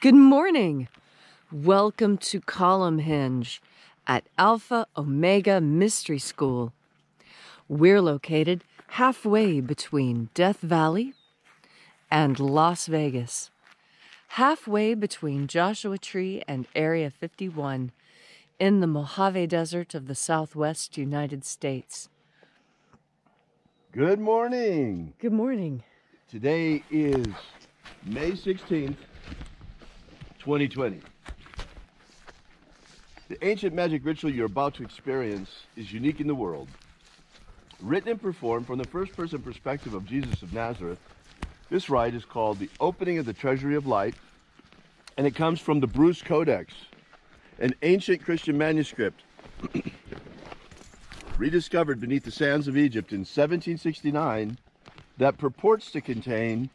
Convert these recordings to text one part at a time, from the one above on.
Good morning. Welcome to Column Hinge at Alpha Ωmega Mystery School. We're located halfway between Death Valley and Las Vegas, halfway between Joshua Tree and Area 51 in the Mojave Desert of the Southwest United States. Good morning. Good morning. Today is May 16th, 2020. The ancient magic ritual you're about to experience is unique in the world. Written and performed from the first-person perspective of Jesus of Nazareth, this rite is called the Opening of the Treasury of Light, and it comes from the Bruce Codex, an ancient Christian manuscript rediscovered beneath the sands of Egypt in 1769 that purports to contain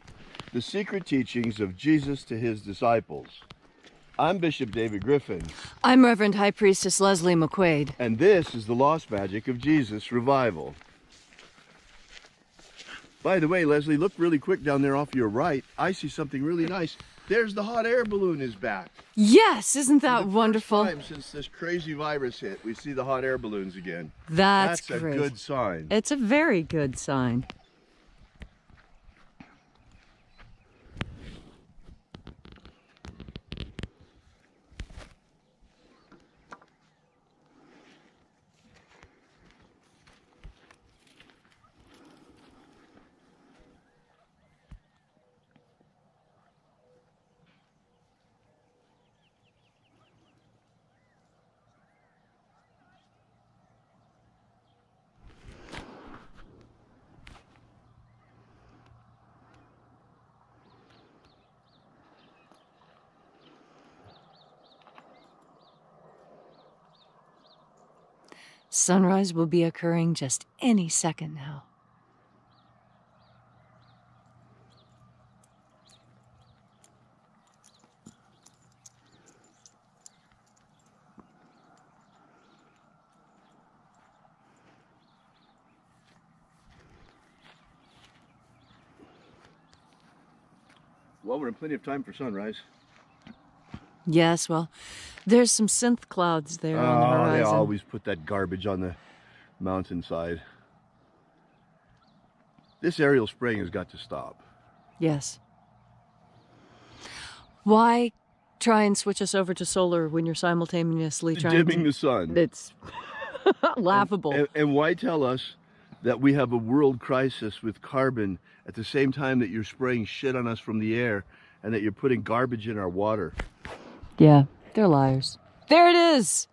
the secret teachings of Jesus to his disciples. I'm Bishop David Griffin. I'm Reverend High Priestess Leslie McQuade. And this is the Lost Magic of Jesus Revival. By the way, Leslie, look really quick down there off your right. I see something really nice. There's the hot air balloon is back. Yes, isn't that wonderful? First time since this crazy virus hit, we see the hot air balloons again. That's great. great. A good sign. It's a very good sign. Sunrise will be occurring just any second now. Well, we're in plenty of time for sunrise. Yes, well, there's some synth clouds there on the horizon. They always put that garbage on the mountainside. This aerial spraying has got to stop. Yes. Why try and switch us over to solar when you're simultaneously trying dimming the sun? It's laughable. And why tell us that we have a world crisis with carbon at the same time that you're spraying shit on us from the air and that you're putting garbage in our water? Yeah, they're liars. There it is!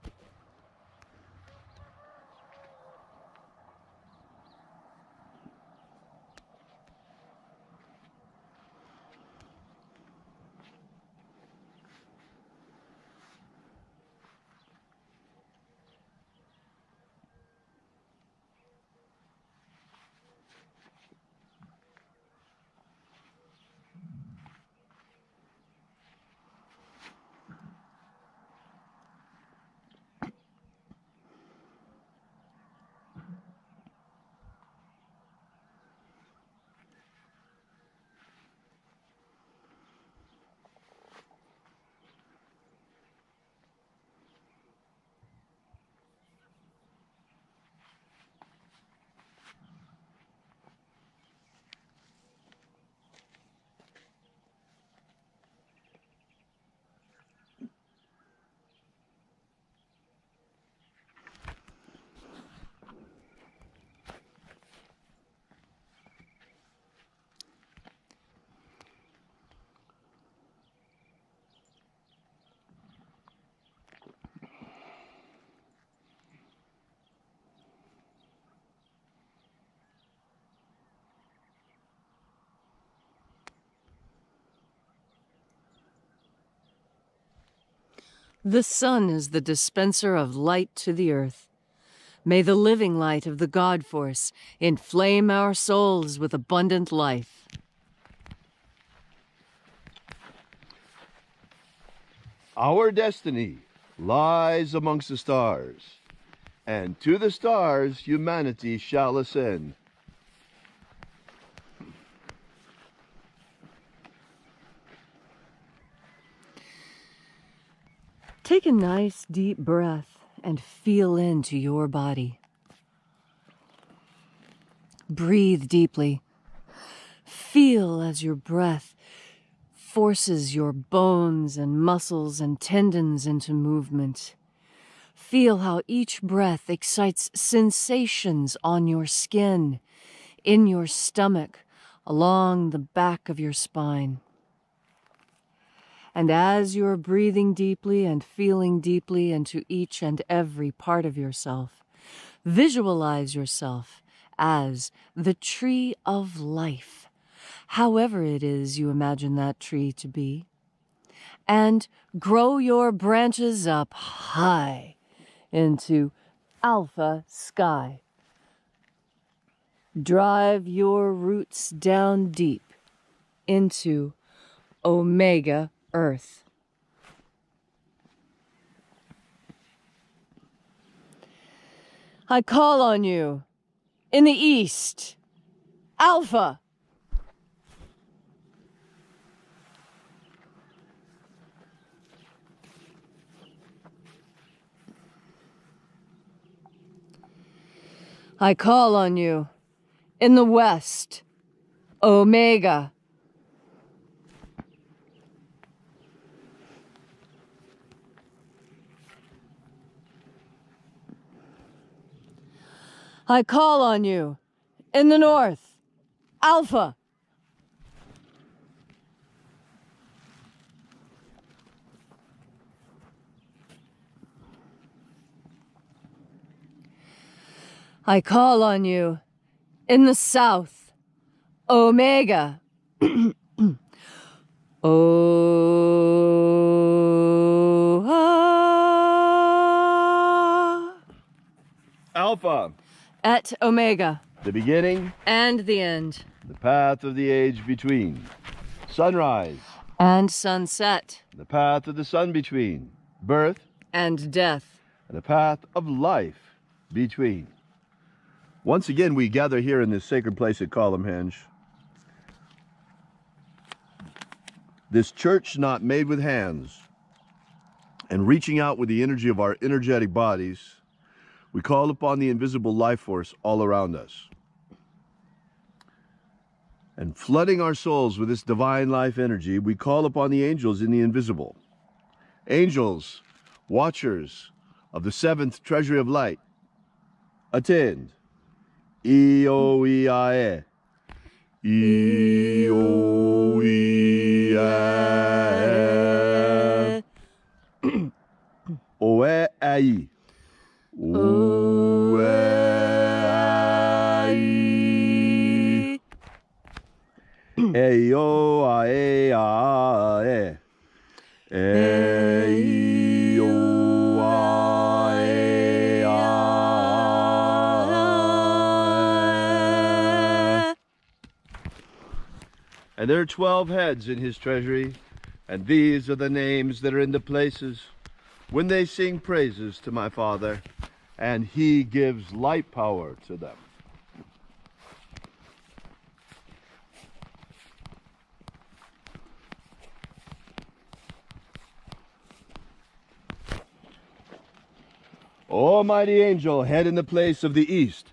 The sun is the dispenser of light to the earth. May the living light of the God Force inflame our souls with abundant life. Our destiny lies amongst the stars, and to the stars humanity shall ascend. Take a nice deep breath and feel into your body. Breathe deeply. Feel as your breath forces your bones and muscles and tendons into movement. Feel how each breath excites sensations on your skin, in your stomach, along the back of your spine. And as you're breathing deeply and feeling deeply into each and every part of yourself, visualize yourself as the tree of life, however it is you imagine that tree to be, and grow your branches up high into Alpha sky. Drive your roots down deep into Omega Earth. I call on you in the east, Alpha. I call on you in the west, Omega. I call on you in the north, Alpha. I call on you in the south, Omega. Alpha, Et Omega. the beginning, And the end. the path of the age between. Sunrise, And sunset. the path of the sun between. Birth, And death. and the path of life between. Once again, we gather here in this sacred place at Columhenge. This church not made with hands, and reaching out with the energy of our energetic bodies, we call upon the invisible life force all around us. And flooding our souls with this divine life energy, we call upon the angels in the invisible. Angels, watchers of the seventh treasury of light, attend. E-O-E-I-E. E-O-E-I-E. O-E-I-E. O-E-I-E. E-O-I-E-I-E. And there are 12 heads in his treasury, and these are the names that are in the places when they sing praises to my Father, and he gives light power to them. Almighty angel, head in the place of the east,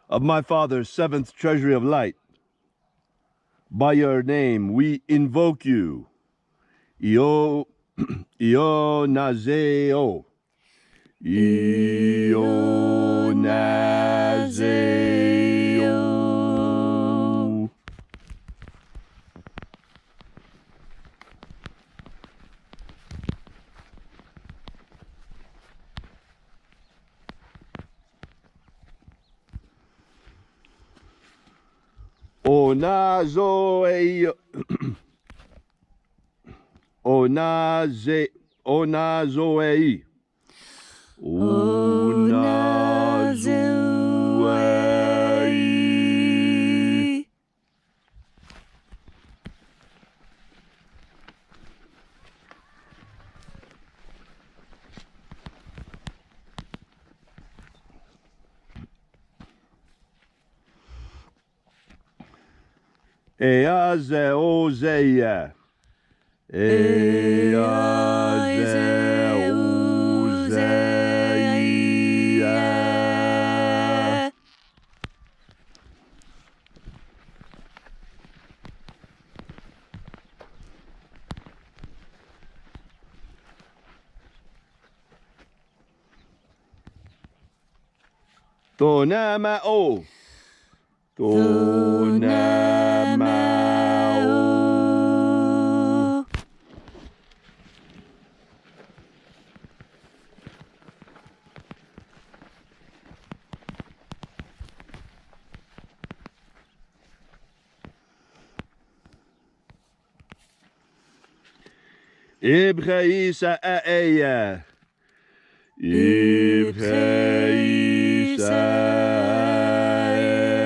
of my Father's seventh treasury of light, by your name we invoke you. Io Nazeo. Io Nazeo. Onazoeo. Onazoei. Onazoei. Eazeozeia. Tonamao. Tonamao. Ibraisa aeya. Ibraisa aeya.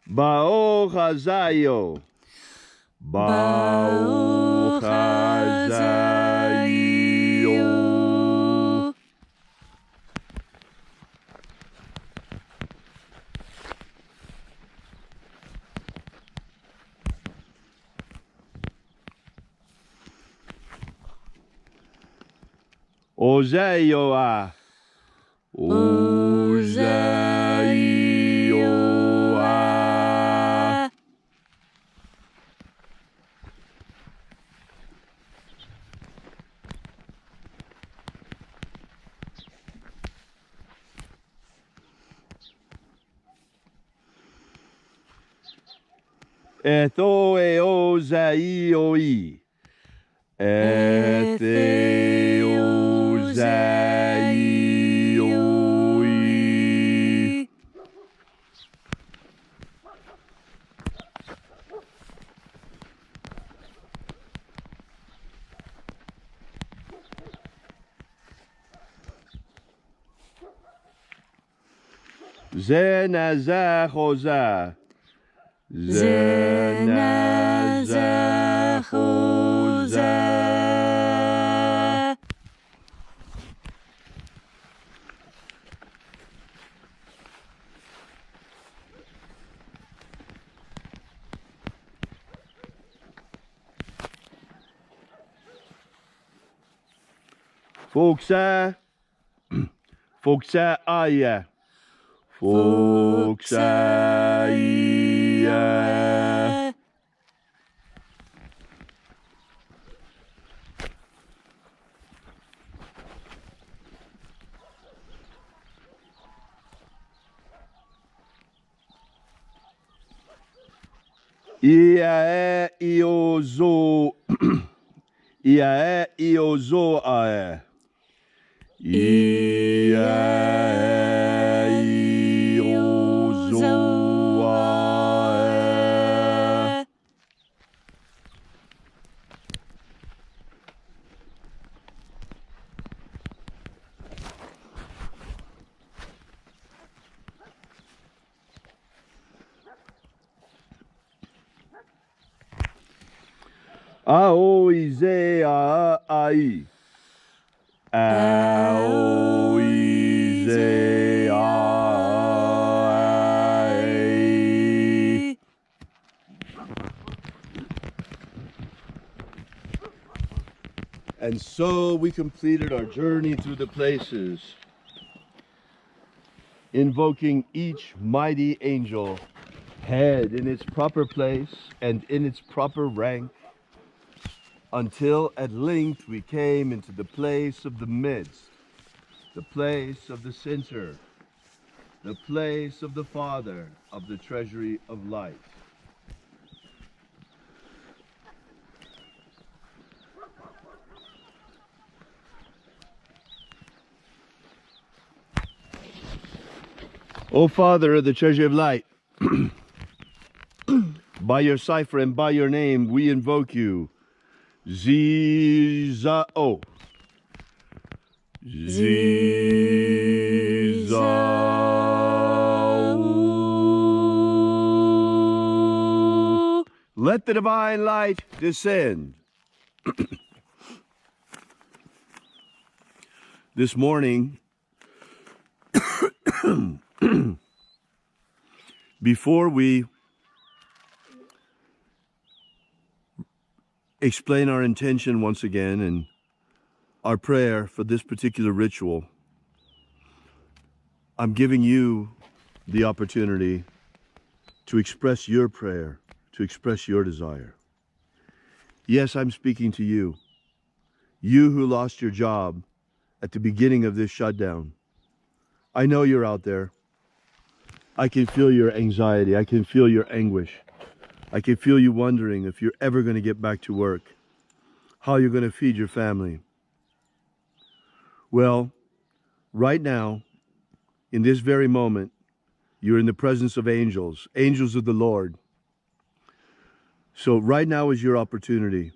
Bao Hazayo. Bao Hazayo. Ozeyoa. Ozeyoa. Ethoeozaioi. Etheozaioi. Zenazachoza. Zenazachoza. Foxa. Foxa aya. Foxa aya. Iae iozo. Iae iozo ae. Iae iozo ae. Aoize a ai. Aoize ai. And so we completed our journey through the places, invoking each mighty angel head in its proper place and in its proper rank, until at length we came into the place of the midst, the place of the center, the place of the Father of the treasury of light. O Father of the treasury of light, by your cipher and by your name we invoke you. Zizao. Zizao. Let the divine light descend. This morning, before we explain our intention once again and our prayer for this particular ritual, I'm giving you the opportunity to express your prayer, to express your desire. Yes, I'm speaking to you. You who lost your job at the beginning of this shutdown. I know you're out there. I can feel your anxiety. I can feel your anguish. I can feel you wondering if you're ever going to get back to work, how you're going to feed your family. Well, right now, in this very moment, you're in the presence of angels, angels of the Lord. So right now is your opportunity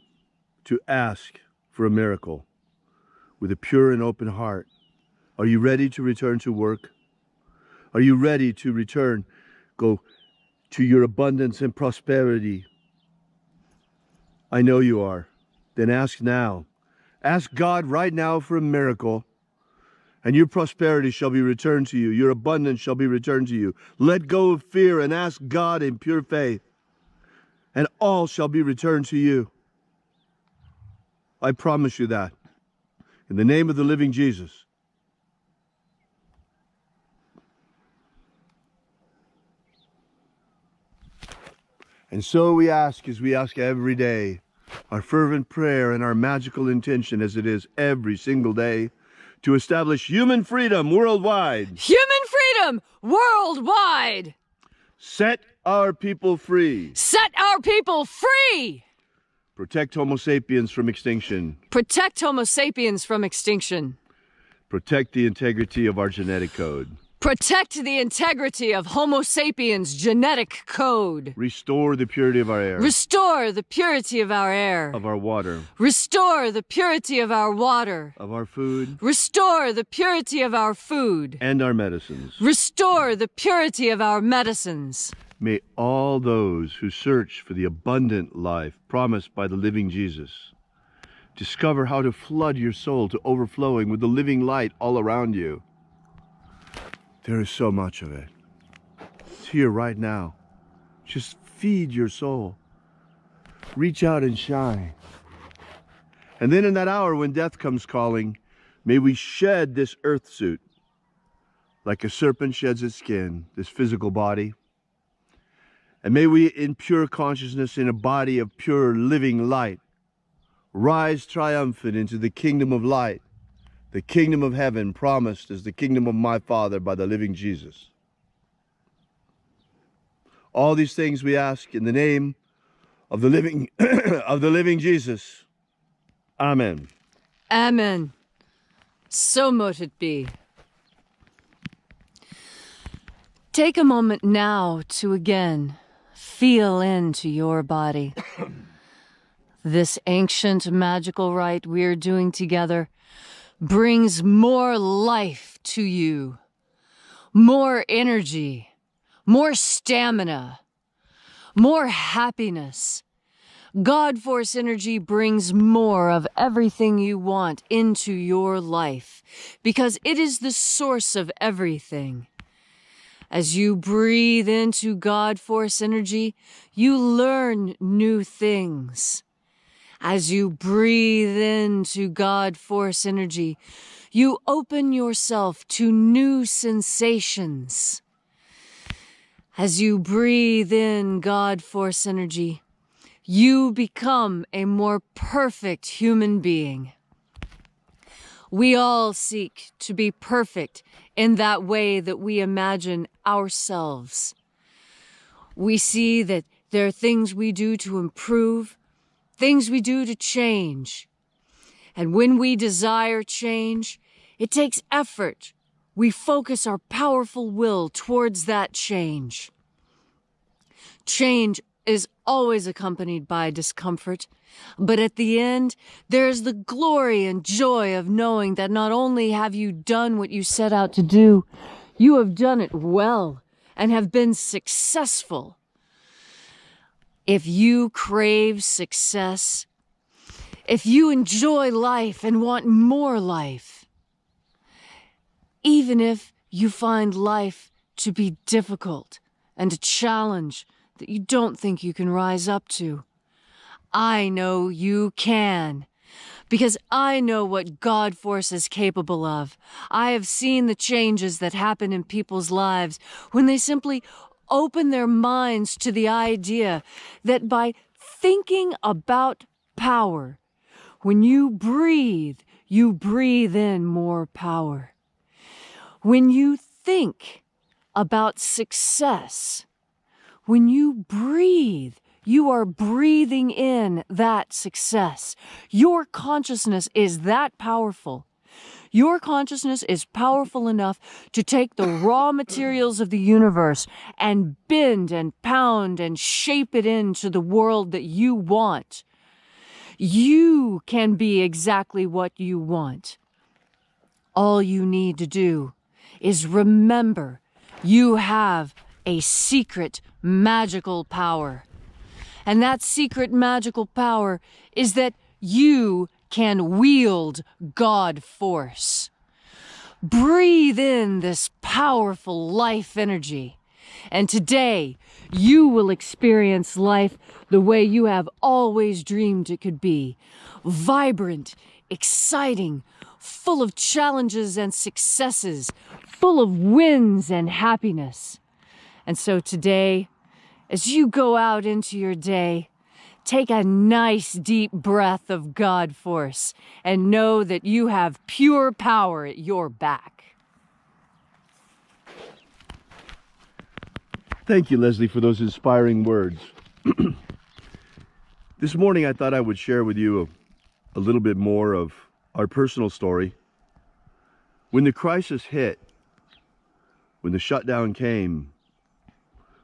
to ask for a miracle with a pure and open heart. Are you ready to return to work? Are you ready to return, go to your abundance and prosperity? I know you are. Then ask now. Ask God right now for a miracle, and your prosperity shall be returned to you. Your abundance shall be returned to you. Let go of fear and ask God in pure faith, and all shall be returned to you. I promise you that. In the name of the living Jesus. And so we ask, as we ask every day, our fervent prayer and our magical intention, as it is every single day, to establish human freedom worldwide. Human freedom worldwide! Set our people free. Set our people free! Protect Homo sapiens from extinction. Protect Homo sapiens from extinction. Protect the integrity of our genetic code. Protect the integrity of Homo sapiens' genetic code. Restore the purity of our air. Restore the purity of our air. Of our water. Restore the purity of our water. Of our food. Restore the purity of our food. And our medicines. Restore the purity of our medicines. May all those who search for the abundant life promised by the living Jesus discover how to flood your soul to overflowing with the living light all around you. There is so much of it. It's here right now. Just feed your soul. Reach out and shine. And then in that hour when death comes calling, may we shed this earth suit like a serpent sheds its skin, this physical body. And may we, in pure consciousness, in a body of pure living light, rise triumphant into the kingdom of light, the kingdom of heaven promised as the kingdom of my Father by the living Jesus. All these things we ask in the name of the living of the living Jesus. Amen. Amen. So mote it be. Take a moment now to again feel into your body. This ancient magical rite we're doing together brings more life to you, more energy, more stamina, more happiness. God Force energy brings more of everything you want into your life because it is the source of everything. As you breathe into God Force energy, you learn new things. As you breathe into God Force energy, you open yourself to new sensations. As you breathe in God Force energy, you become a more perfect human being. We all seek to be perfect in that way that we imagine ourselves. We see that there are things we do to improve, things we do to change. And when we desire change, it takes effort. We focus our powerful will towards that change. Change is always accompanied by discomfort, but at the end, there's the glory and joy of knowing that not only have you done what you set out to do, you have done it well and have been successful. If you crave success, if you enjoy life and want more life, even if you find life to be difficult and a challenge that you don't think you can rise up to, I know you can. Because I know what God Force is capable of. I have seen the changes that happen in people's lives when they simply open their minds to the idea that by thinking about power, when you breathe in more power. When you think about success, when you breathe, you are breathing in that success. Your consciousness is that powerful. Your consciousness is powerful enough to take the raw materials of the universe and bend and pound and shape it into the world that you want. You can be exactly what you want. All you need to do is remember you have a secret magical power. And that secret magical power is that you can wield God Force. Breathe in this powerful life energy. And today, you will experience life the way you have always dreamed it could be. Vibrant, exciting, full of challenges and successes, full of wins and happiness. And so today, as you go out into your day, take a nice deep breath of God Force and know that you have pure power at your back. Thank you, Leslie, for those inspiring words. This morning I thought I would share with you a little bit more of our personal story. When the crisis hit, when the shutdown came,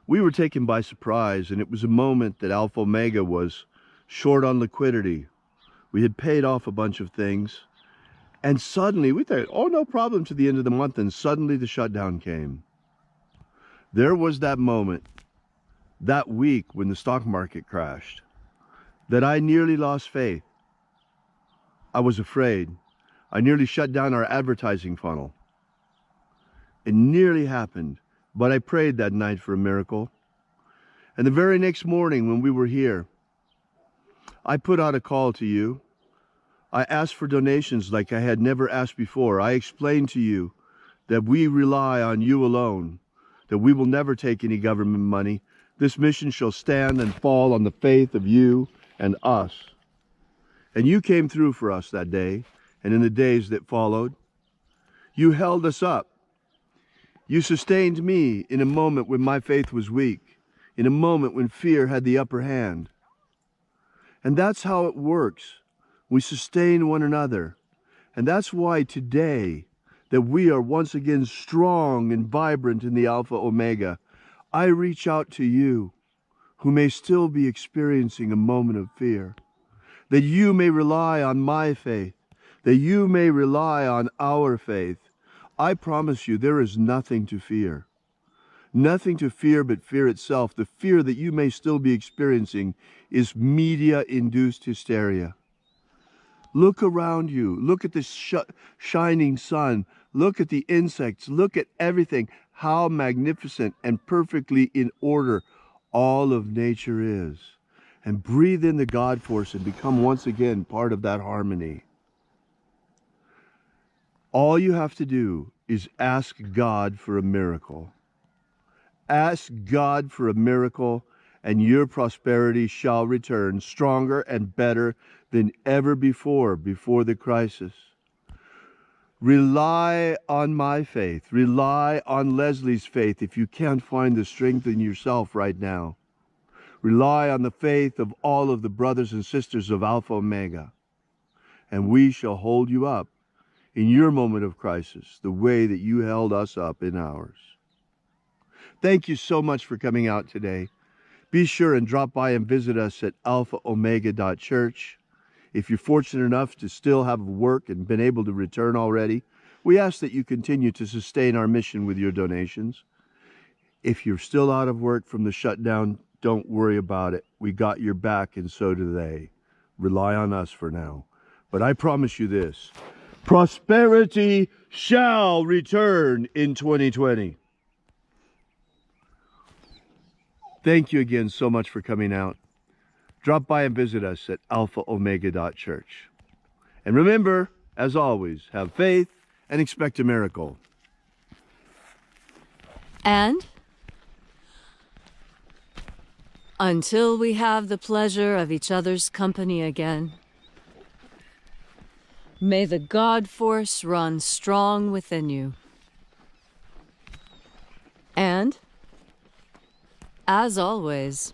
we were taken by surprise, and it was a moment that Alpha Omega was short on liquidity. We had paid off a bunch of things, and suddenly we thought, oh, no problem to the end of the month, and suddenly the shutdown came. There was that moment, that week when the stock market crashed, that I nearly lost faith. I was afraid. I nearly shut down our advertising funnel. It nearly happened. But I prayed that night for a miracle. And the very next morning when we were here, I put out a call to you. I asked for donations like I had never asked before. I explained to you that we rely on you alone, that we will never take any government money. This mission shall stand and fall on the faith of you and us. And you came through for us that day and in the days that followed. You held us up. You sustained me in a moment when my faith was weak, in a moment when fear had the upper hand. And that's how it works. We sustain one another. And that's why today, that we are once again strong and vibrant in the Alpha Omega, I reach out to you, who may still be experiencing a moment of fear, that you may rely on my faith, that you may rely on our faith. I promise you, there is nothing to fear. Nothing to fear but fear itself. The fear that you may still be experiencing is media-induced hysteria. Look around you. Look at the shining sun. Look at the insects. Look at everything. How magnificent and perfectly in order all of nature is. And breathe in the God Force and become once again part of that harmony. All you have to do is ask God for a miracle. Ask God for a miracle, and your prosperity shall return stronger and better than ever before the crisis. Rely on my faith. Rely on Leslie's faith if you can't find the strength in yourself right now. Rely on the faith of all of the brothers and sisters of Alpha Omega, and we shall hold you up in your moment of crisis the way that you held us up in ours. Thank you so much for coming out today. Be sure and drop by and visit us at alphaomega.church. If you're fortunate enough to still have work and been able to return already, we ask that you continue to sustain our mission with your donations. If you're still out of work from the shutdown don't worry about it. We got your back, and so do they. Rely on us for now. But I promise you this. Prosperity shall return in 2020. Thank you again so much for coming out. Drop by and visit us at alphaomega.church. And remember, as always, have faith and expect a miracle. And until we have the pleasure of each other's company again, may the God force run strong within you. And, as always,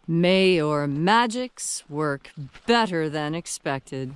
may your magics work better than expected.